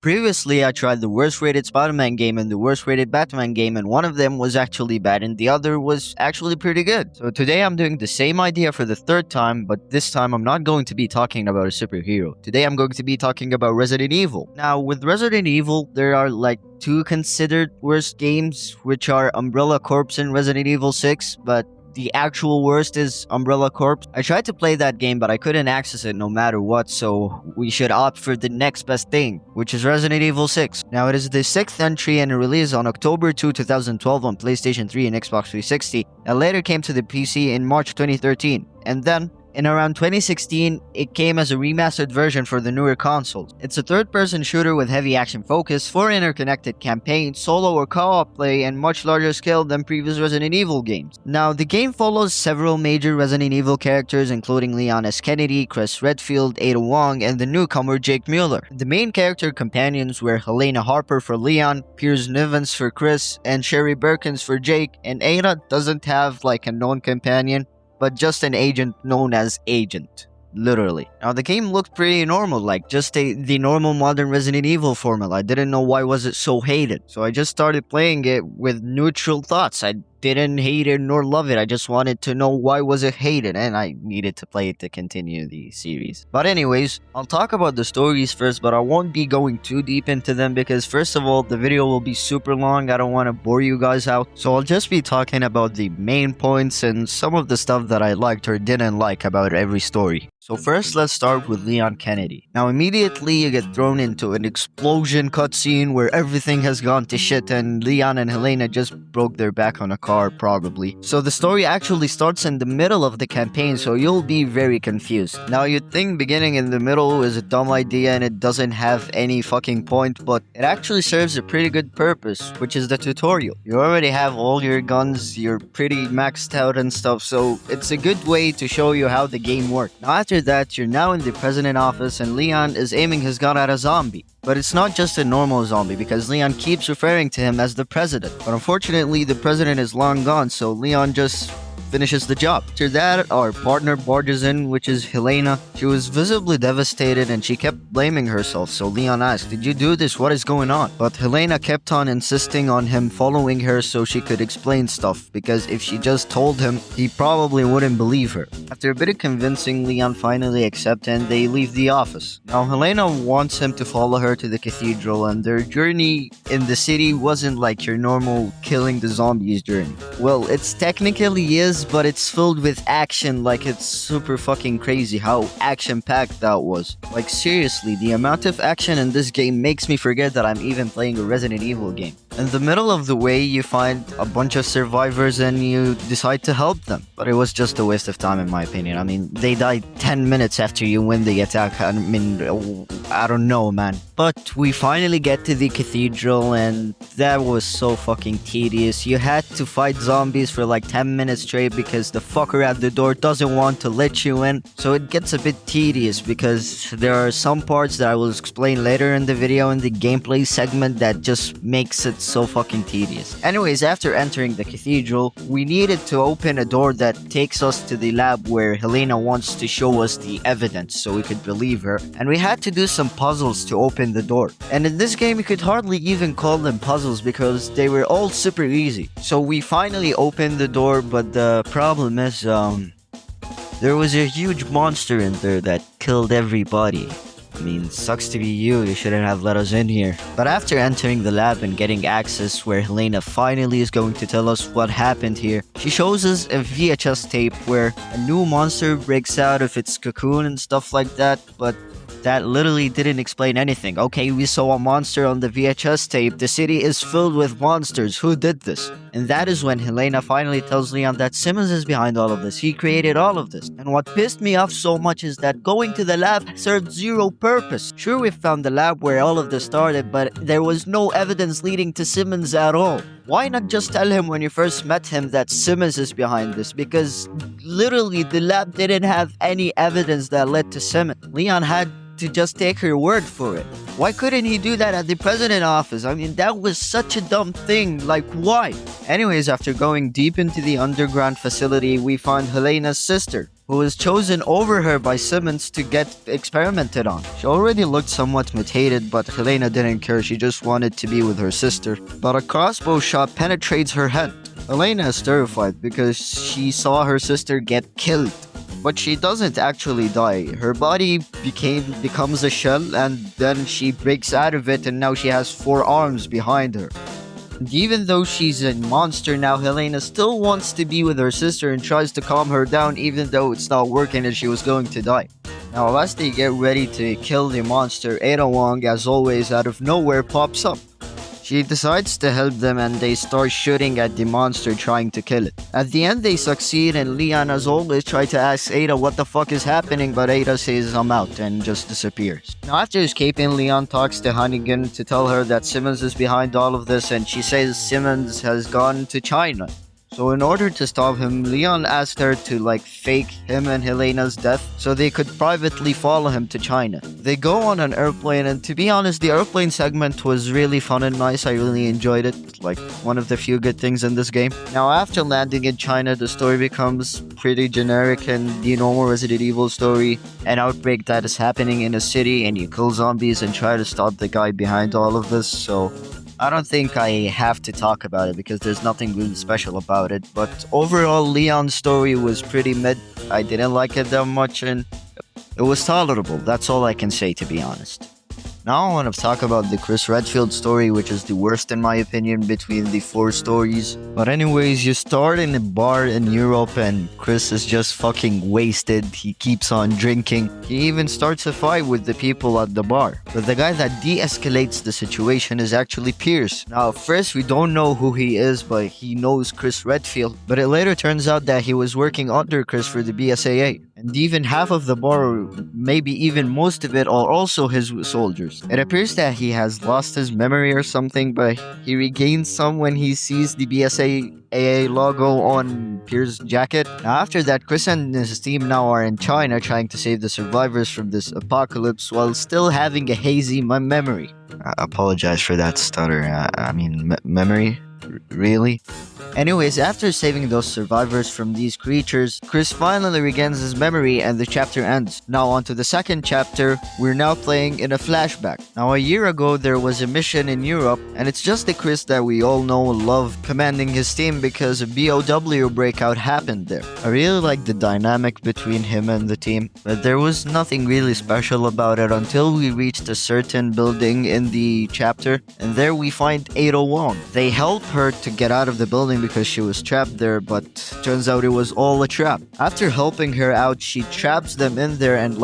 Previously, I tried the worst rated Spider-Man game and the worst rated Batman game, and one of them was actually bad and the other was actually pretty good. So today I'm doing the same idea for the third time, but this time I'm not going to be talking about a superhero. Today I'm going to be talking about Resident Evil. Now, with Resident Evil, there are like two considered worst games, which are Umbrella Corps and Resident Evil 6, but the actual worst is Umbrella Corps. I tried to play that game, but I couldn't access it no matter what, so we should opt for the next best thing, which is Resident Evil 6. Now, it is the 6th entry and it released on October 2, 2012 on PlayStation 3 and Xbox 360, and later came to the PC in March 2013. And then, in around 2016, it came as a remastered version for the newer consoles. It's a third-person shooter with heavy action focus, 4 interconnected campaigns, solo or co-op play, and much larger scale than previous Resident Evil games. Now, the game follows several major Resident Evil characters, including Leon S. Kennedy, Chris Redfield, Ada Wong, and the newcomer Jake Mueller. The main character companions were Helena Harper for Leon, Piers Nivens for Chris, and Sherry Birkins for Jake, and Ada doesn't have like a known companion, but just an agent known as Agent. Literally. Now, the game looked pretty normal, like just the normal modern Resident Evil formula. I didn't know why was it so hated, so I just started playing it with neutral thoughts. I didn't hate it nor love it. I just wanted to know why was it hated, and I needed to play it to continue the series. But anyways, I'll talk about the stories first, but I won't be going too deep into them because first of all, the video will be super long. I don't want to bore you guys out, so I'll just be talking about the main points and some of the stuff that I liked or didn't like about every story. So first, let's start with Leon Kennedy. Now, immediately you get thrown into an explosion cutscene where everything has gone to shit and Leon and Helena just broke their back on a car, probably. So the story actually starts in the middle of the campaign, so you'll be very confused. Now, you'd think beginning in the middle is a dumb idea and it doesn't have any fucking point, but it actually serves a pretty good purpose, which is the tutorial. You already have all your guns, you're pretty maxed out and stuff, so it's a good way to show you how the game works. Now, after that, you're now in the president office and Leon is aiming his gun at a zombie. But it's not just a normal zombie because Leon keeps referring to him as the president. But unfortunately, the president is long gone, so Leon just finishes the job. After that, our partner barges in, which is Helena. She was visibly devastated and she kept blaming herself, so Leon asked, "Did you do this? What is going on?" But Helena kept on insisting on him following her so she could explain stuff, because if she just told him, he probably wouldn't believe her. After a bit of convincing, Leon finally accepts and they leave the office. Now, Helena wants him to follow her to the cathedral, and their journey in the city wasn't like your normal killing the zombies journey. Well, it's technically is, but it's filled with action. Like, it's super fucking crazy how action-packed that was. Like, seriously, the amount of action in this game makes me forget that I'm even playing a Resident Evil game. In the middle of the way, you find a bunch of survivors and you decide to help them. But it was just a waste of time in my opinion. I mean, they died 10 minutes after you win the attack. I mean, I don't know, man. But we finally get to the cathedral and that was so fucking tedious. You had to fight zombies for like 10 minutes straight because the fucker at the door doesn't want to let you in. So it gets a bit tedious because there are some parts that I will explain later in the video in the gameplay segment that just makes it so fucking tedious. Anyways, after entering the cathedral, we needed to open a door that takes us to the lab where Helena wants to show us the evidence so we could believe her, and we had to do some puzzles to open the door. And in this game, you could hardly even call them puzzles because they were all super easy. So we finally opened the door, but the problem is, there was a huge monster in there that killed everybody. I mean, sucks to be you, you shouldn't have let us in here. But after entering the lab and getting access where Helena finally is going to tell us what happened here, she shows us a VHS tape where a new monster breaks out of its cocoon and stuff like that, but that literally didn't explain anything. Okay, we saw a monster on the VHS tape. The city is filled with monsters. Who did this? And that is when Helena finally tells Leon that Simmons is behind all of this. He created all of this. And what pissed me off so much is that going to the lab served zero purpose. Sure, we found the lab where all of this started, but there was no evidence leading to Simmons at all. Why not just tell him when you first met him that Simmons is behind this? Because literally the lab didn't have any evidence that led to Simmons. Leon had to just take her word for it. Why couldn't he do that at the president office? I mean, that was such a dumb thing. Like, why? Anyways, after going deep into the underground facility, we find Helena's sister. who was chosen over her by Simmons to get experimented on. She already looked somewhat mutated, but Helena didn't care. She just wanted to be with her sister. But a crossbow shot penetrates her head. Helena is terrified because she saw her sister get killed. But she doesn't actually die. Her body becomes a shell, and then she breaks out of it, and now she has 4 arms behind her. And even though she's a monster now, Helena still wants to be with her sister and tries to calm her down, even though it's not working and she was going to die. Now, as they get ready to kill the monster, Ada Wong, as always, out of nowhere pops up. She decides to help them, and they start shooting at the monster trying to kill it. At the end, they succeed, and Leon, as always, tries to ask Ada what the fuck is happening, but Ada says I'm out and just disappears. Now, after escaping, Leon talks to Hannigan to tell her that Simmons is behind all of this, and she says Simmons has gone to China. So in order to stop him, Leon asked her to fake him and Helena's death so they could privately follow him to China. They go on an airplane, and to be honest, the airplane segment was really fun and nice. I really enjoyed it. One of the few good things in this game. Now, after landing in China, the story becomes pretty generic and the normal Resident Evil story. An outbreak that is happening in a city, and you kill zombies and try to stop the guy behind all of this, so I don't think I have to talk about it because there's nothing really special about it. But overall, Leon's story was pretty mid. I didn't like it that much, and it was tolerable. That's all I can say, to be honest. Now I want to talk about the Chris Redfield story, which is the worst in my opinion between the 4 stories. But anyways, you start in a bar in Europe and Chris is just fucking wasted. He keeps on drinking. He even starts a fight with the people at the bar. But the guy that de-escalates the situation is actually Pierce. Now at first we don't know who he is, but he knows Chris Redfield. But it later turns out that he was working under Chris for the BSAA. And even half of the bar, or maybe even most of it, are also his soldiers. It appears that he has lost his memory or something, but he regains some when he sees the BSAA logo on Pierce's jacket. Now, after that, Chris and his team now are in China trying to save the survivors from this apocalypse while still having a hazy memory. I apologize for that stutter. Memory? Really? Anyways, after saving those survivors from these creatures, Chris finally regains his memory and the chapter ends. Now on to the second chapter, we're now playing in a flashback. Now a year ago there was a mission in Europe, and it's just the Chris that we all know and love commanding his team because a BOW breakout happened there. I really like the dynamic between him and the team, but there was nothing really special about it until we reached a certain building in the chapter, and there we find Ada Wong. They help her to get out of the building because she was trapped there, but turns out it was all a trap. After helping her out, she traps them in there, and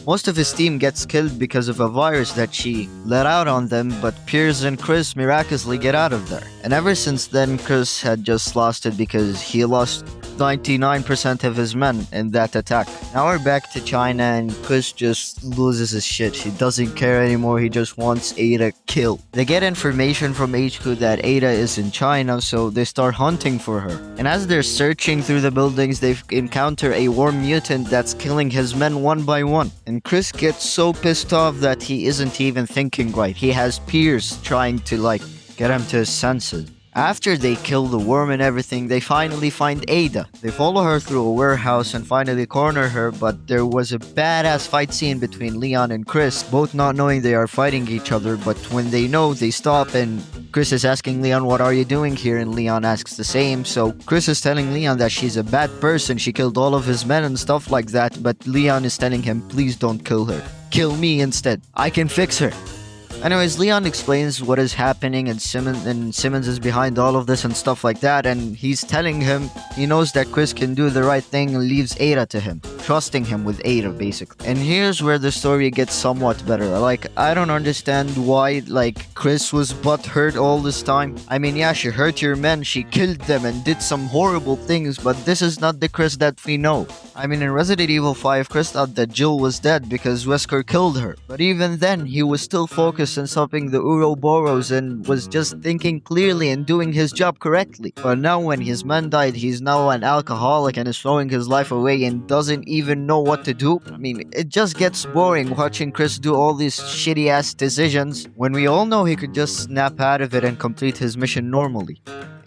most of his team gets killed because of a virus that she let out on them, but Pierce and Chris miraculously get out of there. And ever since then, Chris had just lost it because he lost 99% of his men in that attack. Now we're back to China, and Chris just loses his shit. He doesn't care anymore. He just wants Ada killed. They get information from HQ that Ada is in China, so they start hunting for her. And as they're searching through the buildings, they encounter a worm mutant that's killing his men one by one. And Chris gets so pissed off that he isn't even thinking right. He has Pierce trying to get him to his senses. After they kill the worm and everything, they finally find Ada. They follow her through a warehouse and finally corner her, but there was a badass fight scene between Leon and Chris, both not knowing they are fighting each other, but when they know, they stop, and Chris is asking Leon, "What are you doing here?" And Leon asks the same. So Chris is telling Leon that she's a bad person, she killed all of his men and stuff like that, but Leon is telling him, "Please don't kill her. Kill me instead. I can fix her." Anyways, Leon explains what is happening, and Simmons is behind all of this and stuff like that, and he's telling him he knows that Chris can do the right thing and leaves Ada to him, trusting him with Ada basically. And here's where the story gets somewhat better. I don't understand why Chris was butthurt all this time. I mean, yeah, she hurt your men, she killed them and did some horrible things, but this is not the Chris that we know. I mean, in Resident Evil 5, Chris thought that Jill was dead because Wesker killed her. But even then, he was still focused on stopping the Ouroboros and was just thinking clearly and doing his job correctly. But now when his man died, he's now an alcoholic and is throwing his life away and doesn't even know what to do. I mean, it just gets boring watching Chris do all these shitty ass decisions when we all know he could just snap out of it and complete his mission normally.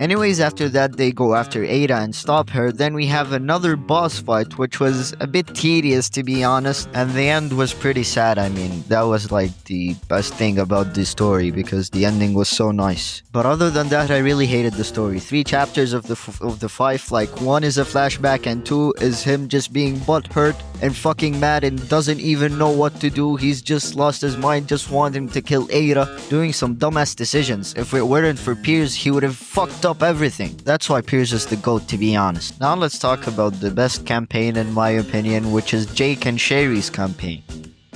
Anyways, after that, they go after Ada and stop her. Then we have another boss fight, which was a bit tedious to be honest, and the end was pretty sad. I mean, that was like the best thing about this story because the ending was so nice. But other than that, I really hated the story. 3 chapters of the 5, like 1 is a flashback and 2 is him just being butthurt and fucking mad and doesn't even know what to do. He's just lost his mind, just wanting to kill Ada, doing some dumbass decisions. If it weren't for Piers, he would have fucked up everything. That's why Piers is the GOAT, to be honest. Now let's talk about the best campaign in my opinion, which is Jake and Sherry's campaign.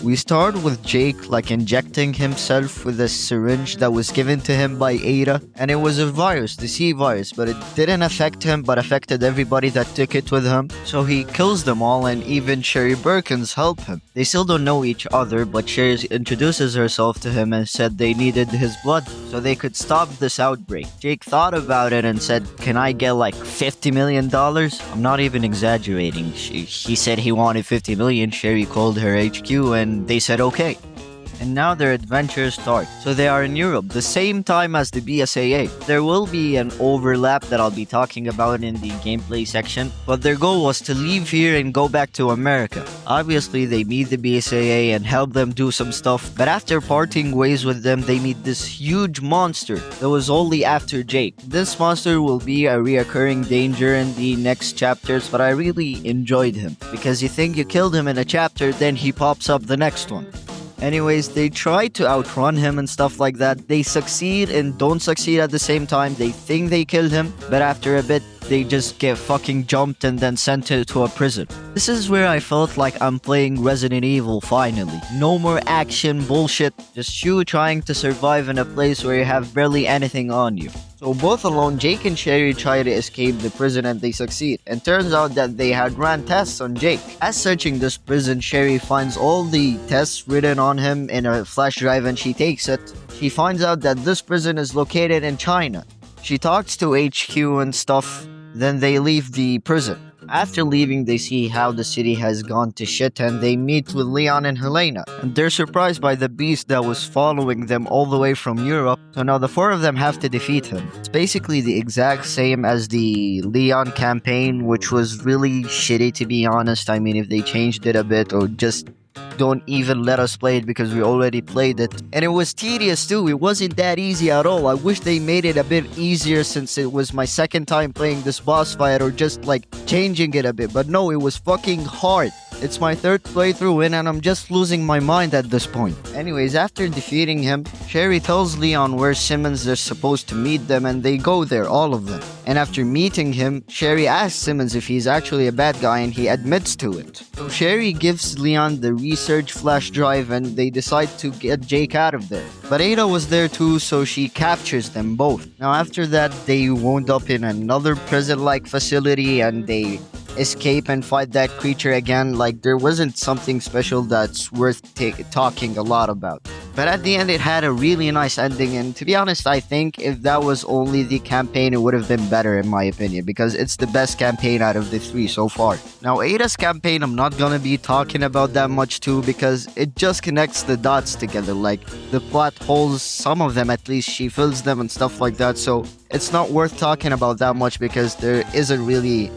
We start with Jake like injecting himself with a syringe that was given to him by Ada, and it was a virus, the C virus, but it didn't affect him but affected everybody that took it with him. So he kills them all, and even Sherry Birkins help him. They still don't know each other, but Sherry introduces herself to him and said they needed his blood so they could stop this outbreak. Jake thought about it and said, "Can I get like $50 million? I'm not even exaggerating. He said he wanted 50 million. Sherry called her HQ and they said okay. And now their adventures start. So they are in Europe, the same time as the BSAA. There will be an overlap that I'll be talking about in the gameplay section, but their goal was to leave here and go back to America. Obviously, they meet the BSAA and help them do some stuff, but after parting ways with them, they meet this huge monster that was only after Jake. This monster will be a reoccurring danger in the next chapters, but I really enjoyed him, because you think you killed him in a chapter, then he pops up the next one. Anyways, they try to outrun him and stuff like that. They succeed and don't succeed at the same time. They think they killed him, but after a bit, they just get fucking jumped and then sent to a prison. This is where I felt like I'm playing Resident Evil finally. No more action bullshit, just you trying to survive in a place where you have barely anything on you. So both alone, Jake and Sherry try to escape the prison and they succeed. And turns out that they had ran tests on Jake. As searching this prison, Sherry finds all the tests written on him in a flash drive and she takes it. She finds out that this prison is located in China. She talks to HQ and stuff, then they leave the prison. After leaving, they see how the city has gone to shit and they meet with Leon and Helena. And they're surprised by the beast that was following them all the way from Europe. So now the 4 of them have to defeat him. It's basically the exact same as the Leon campaign, which was really shitty to be honest. I mean, if they changed it a bit or just don't even let us play it because we already played it. And it was tedious too. It wasn't that easy at all. I wish they made it a bit easier since it was my second time playing this boss fight or just like changing it a bit. But no, it was fucking hard. It's my 3rd playthrough in and I'm just losing my mind at this point. Anyways, after defeating him, Sherry tells Leon where Simmons is supposed to meet them and they go there, all of them. And after meeting him, Sherry asks Simmons if he's actually a bad guy and he admits to it. So Sherry gives Leon the research flash drive and they decide to get Jake out of there. But Ada was there too, so she captures them both. Now after that, they wound up in another prison-like facility and they escape and fight that creature again. Like there wasn't something special that's worth talking a lot about. But at the end it had a really nice ending, and to be honest I think if that was only the campaign it would have been better in my opinion, because it's the best campaign out of the 3 so far. Now Ada's campaign I'm not gonna be talking about that much too, because it just connects the dots together. Like the plot holes, some of them at least she fills them and stuff like that, so it's not worth talking about that much because there isn't really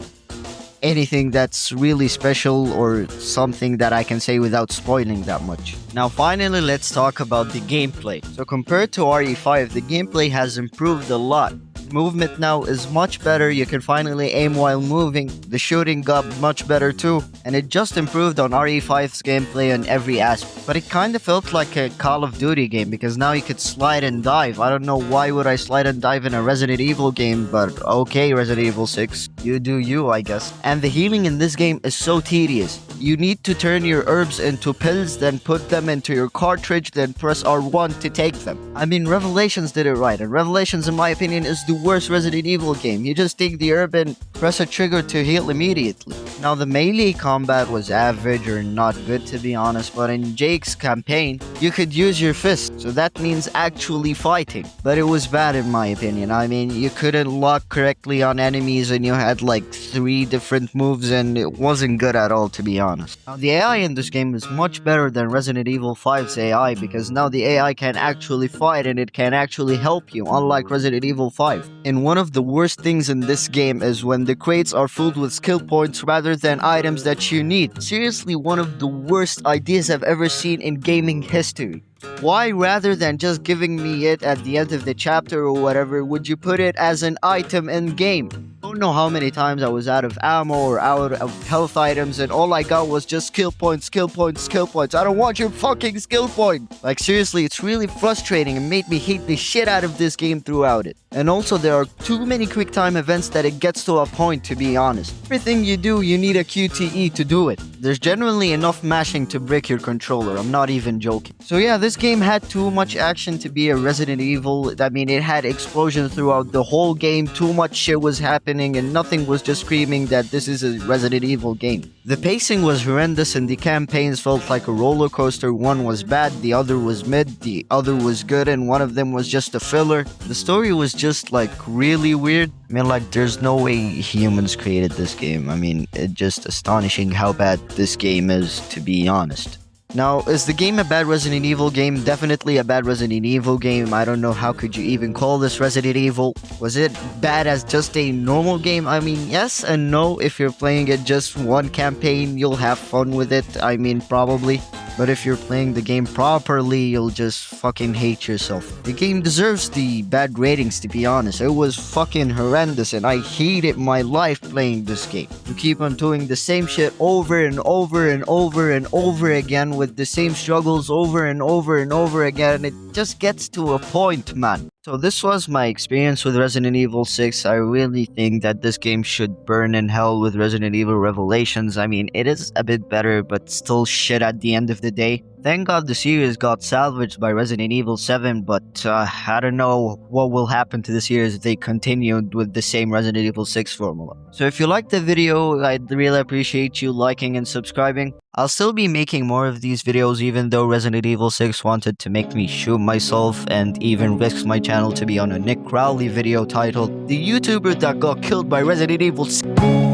anything that's really special or something that I can say without spoiling that much. Now finally, let's talk about the gameplay. So compared to RE5, the gameplay has improved a lot. Movement now is much better. You can finally aim while moving. The shooting got much better too, and it just improved on RE5's gameplay on every aspect. But it kind of felt like a Call of Duty game because now you could slide and dive. I don't know why would I slide and dive in a Resident Evil game, but okay, Resident Evil 6, you do you, I guess. And the healing in this game is so tedious. You need to turn your herbs into pills, then put them into your cartridge, then press R1 to take them. I mean, Revelations did it right, and Revelations in my opinion is the worst Resident Evil game. You just take the herb and press a trigger to heal immediately. Now the melee combat was average or not good to be honest, but in Jake's campaign, you could use your fist, so that means actually fighting. But it was bad in my opinion. I mean, you couldn't lock correctly on enemies and had like 3 different moves and it wasn't good at all, to be honest. Now the AI in this game is much better than Resident Evil 5's AI because now the AI can actually fight and it can actually help you, unlike Resident Evil 5. And one of the worst things in this game is when the crates are filled with skill points rather than items that you need. Seriously, one of the worst ideas I've ever seen in gaming history. Why, rather than just giving me it at the end of the chapter or whatever, would you put it as an item in game? I don't know how many times I was out of ammo or out of health items and all I got was just skill points, skill points, skill points. I don't want your fucking skill point! Like seriously, it's really frustrating and made me hate the shit out of this game throughout it. And also there are too many quick time events that it gets to a point, to be honest. Everything you do, you need a QTE to do it. There's genuinely enough mashing to break your controller, I'm not even joking. So yeah, this game had too much action to be a Resident Evil. I mean, it had explosions throughout the whole game, too much shit was happening and nothing was just screaming that this is a Resident Evil game. The pacing was horrendous and the campaigns felt like a roller coaster. One was bad, the other was mid, the other was good, and one of them was just a filler. The story was just like really weird. I mean, like, there's no way humans created this game. I mean, it's just astonishing how bad this game is, to be honest. Now, is the game a bad Resident Evil game? Definitely a bad Resident Evil game. I don't know how could you even call this Resident Evil. Was it bad as just a normal game? I mean, yes and no. If you're playing it just one campaign, you'll have fun with it. I mean, probably. But if you're playing the game properly, you'll just fucking hate yourself. The game deserves the bad ratings, to be honest. It was fucking horrendous and I hated my life playing this game. You keep on doing the same shit over and over and over and over again with the same struggles over and over and over again. It just gets to a point, man. So this was my experience with Resident Evil 6. I really think that this game should burn in hell with Resident Evil Revelations. I mean, it is a bit better, but still shit at the end of the day. Thank God the series got salvaged by Resident Evil 7, but I don't know what will happen to the series if they continued with the same Resident Evil 6 formula. So if you liked the video, I'd really appreciate you liking and subscribing. I'll still be making more of these videos even though Resident Evil 6 wanted to make me shoot myself and even risk my channel to be on a Nick Crowley video titled "The YouTuber that got killed by Resident Evil 6."